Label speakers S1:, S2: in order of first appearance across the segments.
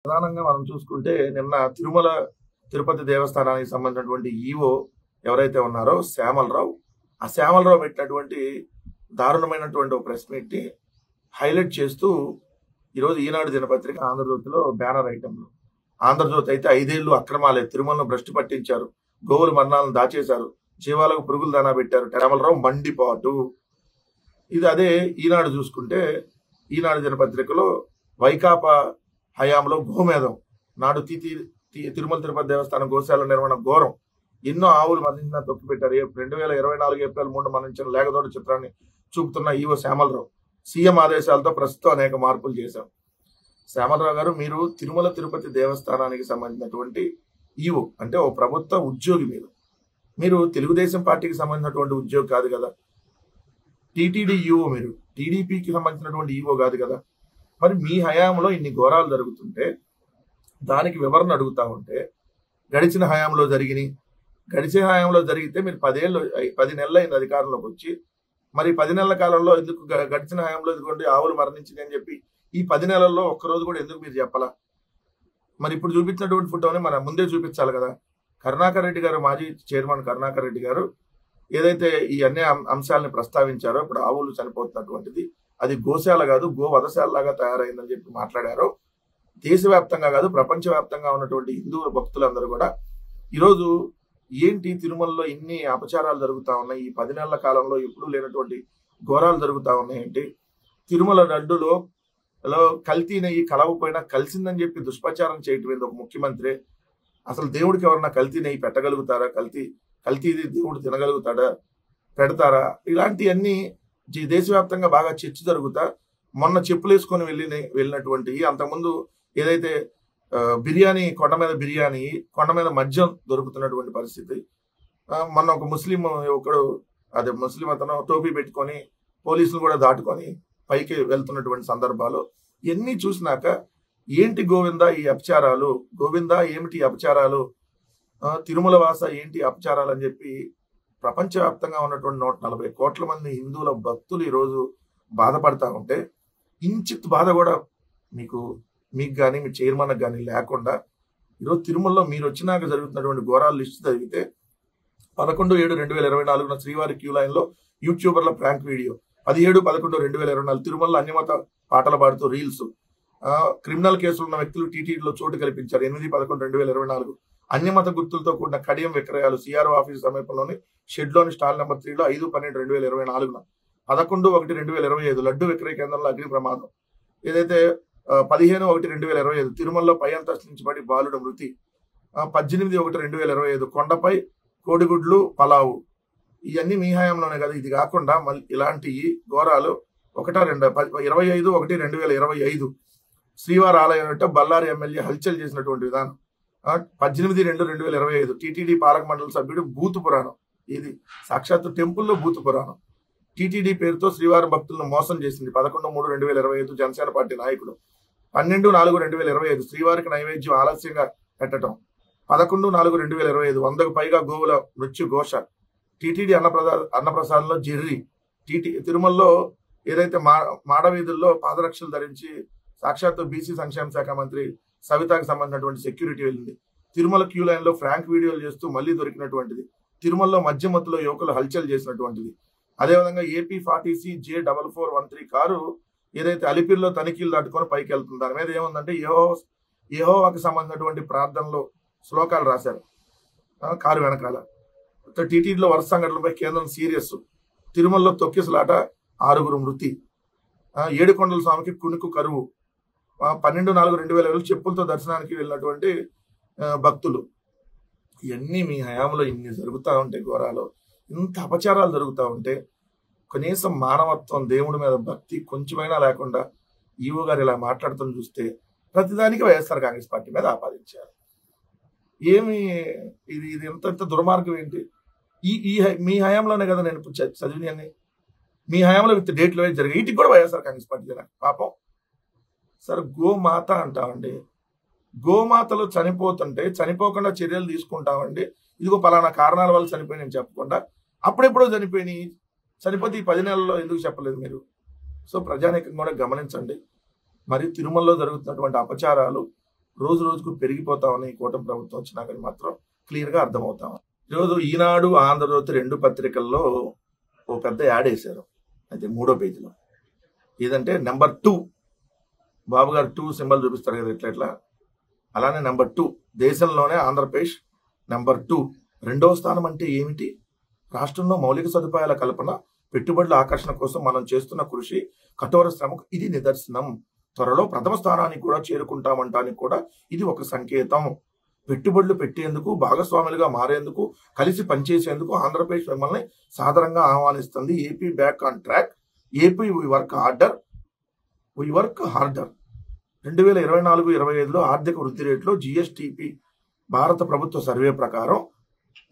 S1: ప్రధానంగా మనం చూసుకుంటే నిన్న తిరుమల తిరుపతి దేవస్థానానికి సంబంధించినటువంటి ఈవో ఎవరైతే ఉన్నారో శ్యామలరావు, ఆ శ్యామలరావు పెట్టినటువంటి దారుణమైనటువంటి ఒక ప్రెస్ మీట్ ని హైలైట్ చేస్తూ ఈరోజు ఈనాడు దినపత్రిక ఆంధ్రజ్యోతిలో బ్యానర్ ఐటెంలు. ఆంధ్రజ్యోతి అయితే 5 ఏళ్లు అక్రమాలే, తిరుమలను భ్రష్టు పట్టించారు, గోవుల మరణాలను దాచేశారు, జీవాలకు పురుగులు దానా పెట్టారు, శ్యామలరావు మండిపాటు. ఇది అదే ఈనాడు చూసుకుంటే ఈనాడు దినపత్రికలో వైకాపా హయాంలో గోమేధం నాడు తిరుమల తిరుపతి దేవస్థానం గోశాల నిర్వహణ ఘోరం, ఎన్నో ఆవులు మరణించిన తొక్కిపెట్టారు. 2024 ఏప్రిల్ 3 మరణించిన లేగదోడ చిత్రాన్ని చూపుతున్న ఈవో శ్యామలరావు సీఎం ఆదేశాలతో ప్రస్తుతం అనేక మార్పులు చేశాం. శ్యామలరావు గారు, మీరు తిరుమల తిరుపతి దేవస్థానానికి సంబంధించినటువంటి ఈవో అంటే ఓ ప్రభుత్వ ఉద్యోగి. మీరు తెలుగుదేశం పార్టీకి సంబంధించినటువంటి ఉద్యోగి కాదు కదా, టీటీడీ ఈవో, మీరు టీడీపీకి సంబంధించినటువంటి ఈవో కాదు కదా. మరి మీ హయాంలో ఇన్ని ఘోరాలు జరుగుతుంటే దానికి వివరణ అడుగుతా ఉంటే గడిచిన హయాంలో జరిగితే మీరు 10 నెలలు అయింది అధికారంలోకి వచ్చి, మరి 10 నెలల కాలంలో ఎందుకు గడిచిన హయాంలో ఇదిగోండి ఆవులు మరణించింది అని చెప్పి ఈ 10 నెలల్లో ఒక్కరోజు కూడా ఎందుకు మీరు చెప్పాలా? మరి ఇప్పుడు చూపించినటువంటి ఫోటోని మనం ముందే చూపించాలి కదా. కరుణాకర్ రెడ్డి గారు, మాజీ చైర్మన్ కరుణాకర్ రెడ్డి గారు ఏదైతే ఈ అన్ని అంశాలని ప్రస్తావించారో, ఇప్పుడు ఆవులు చనిపోతున్నటువంటిది అది గోశాల కాదు గోవధశాల లాగా తయారైందని చెప్పి మాట్లాడారో, దేశవ్యాప్తంగా కాదు ప్రపంచవ్యాప్తంగా ఉన్నటువంటి హిందూ భక్తులందరూ కూడా ఈరోజు ఏంటి తిరుమలలో ఇన్ని అపచారాలు జరుగుతా ఉన్నాయి, ఈ 10 నెలల కాలంలో ఎప్పుడూ లేనటువంటి ఘోరాలు జరుగుతా ఉన్నాయి ఏంటి, తిరుమల లడ్డులో కల్తీ నెయ్యి కలవపోయినా కలిసిందని చెప్పి దుష్ప్రచారం చేయటం ఏంది ఒక ముఖ్యమంత్రి? అసలు దేవుడికి ఎవరన్నా కల్తీ నెయ్యి పెట్టగలుగుతారా? కల్తీది దేవుడు తినగలుగుతాడా? పెడతారా? ఇలాంటివన్నీ దేశవ్యాప్తంగా బాగా చర్చ జరుగుతా మొన్న చెప్పులు వేసుకొని వెళ్ళినటువంటి, అంతకుముందు ఏదైతే బిర్యానీ కొండ మీద మద్యం దొరుకుతున్నటువంటి పరిస్థితి, మొన్న ఒక ముస్లిం అతను టోపీ పెట్టుకొని పోలీసులు కూడా దాటుకొని పైకి వెళ్తున్నటువంటి సందర్భాలు ఇవన్నీ చూసినాక ఏంటి గోవిందా ఈ అపచారాలు, ఏమిటి అపచారాలు, తిరుమల వాస ఏంటి అపచారాలు అని చెప్పి ప్రపంచవ్యాప్తంగా ఉన్నటువంటి 140 కోట్ల మంది హిందువుల భక్తులు ఈరోజు బాధపడతా ఉంటే ఇంచిత్ బాధ కూడా మీకు కానీ మీ చైర్మన్ కానీ లేకుండా ఈరోజు తిరుమలలో మీరు వచ్చినాక జరుగుతున్నటువంటి ఘోరాల లిస్టు చదివితే 11/7/2024 శ్రీవారి క్యూ లైన్ లో యూట్యూబర్ల ప్రాంక్ వీడియో, 17/11/2024 తిరుమలలో అన్యమత పాటలు పాడుతూ రీల్స్, క్రిమినల్ కేసులు ఉన్న వ్యక్తులు టీటీడీలో చోటు కల్పించారు. 8/11/2024 అన్యమత గుర్తులతో కూడిన కడియం విక్రయాలు సిఆర్ఓ ఆఫీస్ సమీపంలోని షెడ్ లోని స్టాల్ నెంబర్ 3లో 5/12/2024 11/1/2025 లడ్డు విక్రయ కేంద్రంలో అగ్ని ప్రమాదం, ఏదైతే 15/1/2025 తిరుమలలో పై అంతస్తు నుంచి పడి బాలుడు మృతి, 18/1/2025 కొండపై కోడిగుడ్లు పలావు. ఇవన్నీ మీ హయాంలోనే కదా. ఇది కాకుండా మళ్ళీ ఇలాంటి ఘోరాలు 25/1/2025 శ్రీవారి ఆలయం అంటే బళ్ళారి ఎమ్మెల్యే హల్చల్ చేసినటువంటి విధానం, 18/2/2025 టీటీడీ పాలక మండలి సభ్యుడు బూతు పురాణం, ఇది సాక్షాత్తు టెంపుల్లో బూతు పురాణం, టీటీడీ పేరుతో శ్రీవారి భక్తులను మోసం చేసింది 11/3/2025 జనసేన పార్టీ నాయకుడు, 12/4/2025 శ్రీవారికి నైవేద్యం ఆలస్యంగా పెట్టడం, 11/4/2025 100కు పైగా గోవుల మృత్యు ఘోష, టీటీడీ అన్నప్రసాదంలో జెర్రీ, తిరుమలలో ఏదైతే మాడవీధుల్లో పాదరక్షలు ధరించి సాక్షాత్తు బీసీ సంక్షేమ శాఖ మంత్రి సవితాకి సంబంధించినటువంటి సెక్యూరిటీ వెళ్ళింది, తిరుమల క్యూ లైన్ లో ఫ్రాంక్ వీడియోలు చేస్తూ మళ్ళీ దొరికినటువంటిది, తిరుమలలో మధ్యమత్తులో యువకులు హల్చల్ చేసినటువంటిది, అదేవిధంగా ఏపీ 40C J4413 కారు ఏదైతే అలిపిరిలో తనిఖీలు దాటుకొని పైకి వెళ్తుంది, దాని మీద ఏముందంటే యెహోవాకి సంబంధించినటువంటి ప్రార్థనలో శ్లోకాలు రాశారు కారు వెనకాల. టీటీడీలో వరుస సంఘటనలపై కేంద్రం సీరియస్, తిరుమలలో తొక్కిసలాట 6 మృతి, ఏడుకొండల స్వామికి కునుకు కరువు, 12/4/2020 చెప్పులతో దర్శనానికి వెళ్ళినటువంటి భక్తులు. ఇవన్నీ మీ హయాంలో ఇన్ని జరుగుతూ ఉంటే ఘోరాలు, ఇంత అపచారాలు జరుగుతూ ఉంటే కనీసం మానవత్వం, దేవుడి మీద భక్తి కొంచెమైనా లేకుండా ఈవో గారు ఇలా మాట్లాడుతున్న చూస్తే ప్రతిదానికి వైఎస్ఆర్ కాంగ్రెస్ పార్టీ మీద ఆపాదించారు. ఇది ఎంత దుర్మార్గం ఏంటి? మీ హయాంలోనే కదా నేను చదివినవన్నీ, మీ హయాంలో విత్ డేట్లు వైజ్ జరిగాయి, వీటికి కూడా వైఎస్ఆర్ కాంగ్రెస్ పార్టీ పాపం. సరే గోమాత అంటామండి, గోమాతలు చనిపోకుండా చర్యలు తీసుకుంటామండి, ఇదిగో పలానా కారణాల వల్ల చనిపోయి నేను చెప్పకుండా అప్పుడెప్పుడో చనిపోతే ఈ 10 నెలల్లో ఎందుకు చెప్పలేదు మీరు? సో ప్రజానీకం కూడా గమనించండి. మరి తిరుమలలో జరుగుతున్నటువంటి అపచారాలు రోజు రోజుకు పెరిగిపోతా ఉన్నాయి. కూటమి ప్రభుత్వం వచ్చినా కానీ మాత్రం క్లియర్గా అర్థమవుతాం. ఈరోజు ఈనాడు, ఆంధ్రజ్యోతి 2 పత్రికల్లో ఓ పెద్ద యాడ్ వేశారు. అయితే 3వ పేజీలో ఏదంటే నెంబర్ 2, బాబు గారు 2 సింబల్ చూపిస్తారు కదా ఇట్లా. అలానే నెంబర్ 2, దేశంలోనే ఆంధ్రప్రదేశ్ నెంబర్ 2. 2వ స్థానం అంటే ఏమిటి? రాష్ట్రంలో మౌలిక సదుపాయాల కల్పన, పెట్టుబడుల ఆకర్షణ కోసం మనం చేస్తున్న కృషి, కఠోర శ్రమకు ఇది నిదర్శనం. త్వరలో ప్రథమ స్థానానికి కూడా చేరుకుంటామంటానికి కూడా ఇది ఒక సంకేతం. పెట్టుబడులు పెట్టేందుకు, భాగస్వాములుగా మారేందుకు, కలిసి పనిచేసేందుకు ఆంధ్రప్రదేశ్ మిమ్మల్ని సాదరంగా ఆహ్వానిస్తుంది. AP back on track. AP we work harder. 2024-25లో ఆర్థిక వృద్ధి రేట్లో జిఎస్టిపి భారత ప్రభుత్వ సర్వే ప్రకారం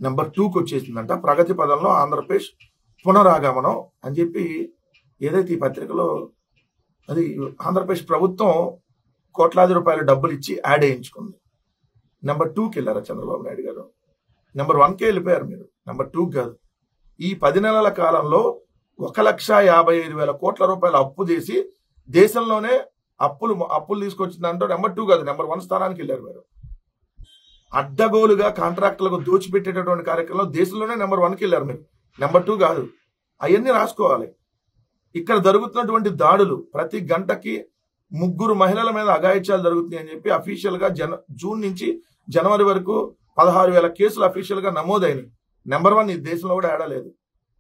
S1: నెంబర్ 2కి వచ్చేసిందంట. ప్రగతి పదంలో ఆంధ్రప్రదేశ్ పునరాగమనం అని చెప్పి ఏదైతే ఈ పత్రికలో అది ఆంధ్రప్రదేశ్ ప్రభుత్వం కోట్లాది రూపాయల డబ్బులు ఇచ్చి యాడ్ వేయించుకుంది. నెంబర్ 2కి వెళ్ళారా చంద్రబాబు నాయుడు గారు? నెంబర్ 1కే వెళ్ళిపోయారు మీరు, నెంబర్ 2కి కాదు. ఈ 10 నెలల కాలంలో 1,55,000 కోట్ల రూపాయల అప్పు చేసి దేశంలోనే అప్పులు తీసుకొచ్చిందంటే నెంబర్ 2 కాదు, నెంబర్ 1 స్థానానికి వెళ్ళారు మీరు. అడ్డగోలుగా కాంట్రాక్టులకు దోచిపెట్టేటటువంటి కార్యక్రమంలో దేశంలోనే నెంబర్ 1కి వెళ్ళారు మీరు, నెంబర్ 2 కాదు. అవన్నీ రాసుకోవాలి. ఇక్కడ జరుగుతున్నటువంటి దాడులు, ప్రతి గంటకి 3 మహిళల మీద అఘాయిత్యాలు జరుగుతున్నాయి అని చెప్పి అఫీషియల్ గా జూన్ నుంచి జనవరి వరకు 16,000 కేసులు అఫీషియల్ గా నమోదైనవి. నెంబర్ 1 ఈ దేశంలో కూడా ఆడలేదు.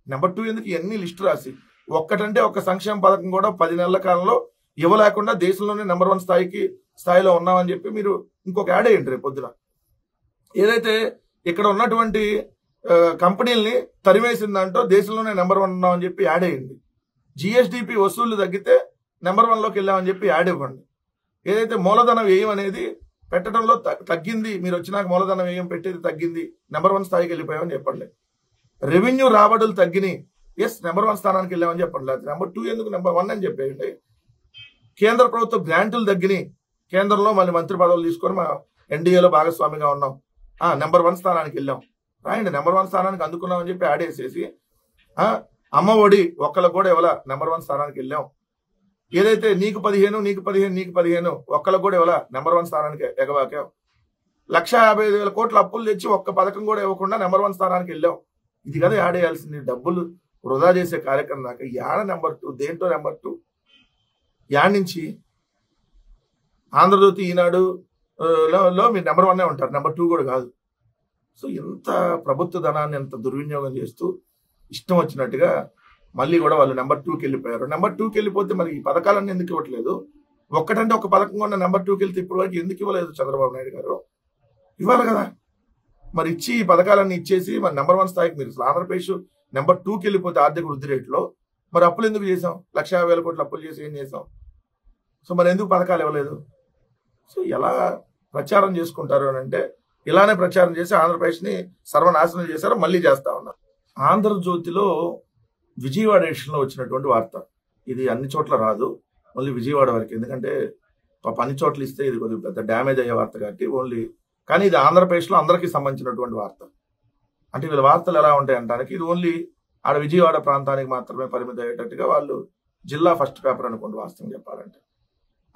S1: నెంబర్ 2 ఎందుకు ఎన్ని లిస్టు రాసి ఒక్కటంటే ఒక సంక్షేమ పథకం కూడా 10 నెలల కాలంలో ఇవ్వలేకుండా దేశంలోనే నెంబర్ 1 స్థాయిలో ఉన్నామని చెప్పి మీరు ఇంకొక యాడ్ అయ్యండి రేపు పొద్దున. ఏదైతే ఇక్కడ ఉన్నటువంటి కంపెనీల్ని తరిమేసిందంటో దేశంలోనే నెంబర్ 1 ఉన్నామని చెప్పి యాడ్ అయ్యింది. జిఎస్డిపి వసూళ్లు తగ్గితే నెంబర్ 1లోకి వెళ్ళామని చెప్పి యాడ్ ఇవ్వండి. ఏదైతే మూలధన వ్యయం అనేది పెట్టడంలో తగ్గింది, మీరు వచ్చినాక మూలధన వ్యయం పెట్టేది తగ్గింది, నెంబర్ 1 స్థాయికి వెళ్ళిపోయామని చెప్పండి. రెవెన్యూ రాబడులు తగ్గినాయి, ఎస్ నెంబర్ 1 స్థానానికి వెళ్ళామని చెప్పండి. లేదు నెంబర్ 2 ఎందుకు, నెంబర్ 1 అని చెప్పేయండి. కేంద్ర ప్రభుత్వ గ్రాంటులు తగ్గినాయి, కేంద్రంలో మళ్ళీ మంత్రి పదవులు తీసుకొని మా ఎన్డీఏలో భాగస్వామిగా ఉన్నాం, నెంబర్ 1 స్థానానికి వెళ్ళాం రాయండి. నెంబర్ 1 స్థానానికి అందుకున్నామని చెప్పి యాడ్ వేసేసి అమ్మ ఒడి ఒక్కళ్ళకు కూడా ఇవ్వాల, నెంబర్ 1 స్థానానికి వెళ్ళాం. ఏదైతే నీకు 15 ఒక్కళ్ళకు కూడా ఇవ్వాల, నెంబర్ 1 స్థానానికి ఎగవాకాం. 1,55,000 కోట్ల అప్పులు తెచ్చి ఒక్క పథకం కూడా ఇవ్వకుండా నెంబర్ 1 స్థానానికి వెళ్ళాం. ఇది కదా యాడ్ వేయాల్సింది. డబ్బులు వృధా చేసే కార్యక్రమం దాకా యాడ నెంబర్ 2, దేంట్లో నెంబర్ 2? యాడ్ నుంచి ఆంధ్రజ్యోతి, ఈనాడు లో మీరు నెంబర్ 1 ఉంటారు, నెంబర్ 2 కూడా కాదు. సో ఎంత ప్రభుత్వ ధనాన్ని ఎంత దుర్వినియోగం చేస్తూ ఇష్టం వచ్చినట్టుగా మళ్ళీ కూడా వాళ్ళు నెంబర్ 2కి వెళ్ళిపోయారు. నెంబర్ 2కి వెళ్ళిపోతే మరి ఈ పథకాలన్నీ ఎందుకు ఇవ్వట్లేదు? ఒక్కటంటే ఒక పథకం కూడా నెంబర్ 2కి వెళ్తే ఇప్పటి వరకు ఎందుకు ఇవ్వలేదు చంద్రబాబు నాయుడు గారు? ఇవ్వాలి కదా. మరి ఇచ్చి ఈ పథకాలన్నీ ఇచ్చేసి మరి నెంబర్ 1 స్థాయికి మీరు ఆంధ్రప్రదేశ్ నెంబర్ 2కి వెళ్ళిపోతే ఆర్థిక వృద్ధి రేట్లో మరి అప్పులు ఎందుకు చేసాం? 1,50,000 కోట్ల అప్పులు చేసి ఏం చేసాం? సో మరి ఎందుకు పథకాలు ఇవ్వలేదు? సో ఎలా ప్రచారం చేసుకుంటారు అని అంటే ఇలానే ప్రచారం చేసి ఆంధ్రప్రదేశ్ని సర్వనాశనం చేశారు, మళ్ళీ చేస్తా ఉన్నారు. ఆంధ్రజ్యోతిలో విజయవాడ ఎడిషన్లో వచ్చినటువంటి వార్త, ఇది అన్ని చోట్ల రాదు, ఓన్లీ విజయవాడ వరకు. ఎందుకంటే అన్ని చోట్ల ఇస్తే ఇది కొద్దిగా పెద్ద డ్యామేజ్ అయ్యే వార్త కాబట్టి ఓన్లీ, కానీ ఇది ఆంధ్రప్రదేశ్లో అందరికీ సంబంధించినటువంటి వార్త. అంటే వీళ్ళ వార్తలు ఎలా ఉంటాయి అంటానికి ఇది ఓన్లీ ఆడ విజయవాడ ప్రాంతానికి మాత్రమే పరిమితం అయ్యేటట్టుగా వాళ్ళు జిల్లా ఫస్ట్ పేపర్ అనుకోండి వాస్తవం చెప్పాలంటే.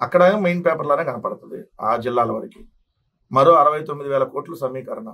S1: అక్కడ మెయిన్ పేపర్లోనే కనపడుతుంది ఆ జిల్లాల వరకు. మరో 69,000 కోట్లు సమీకరణ.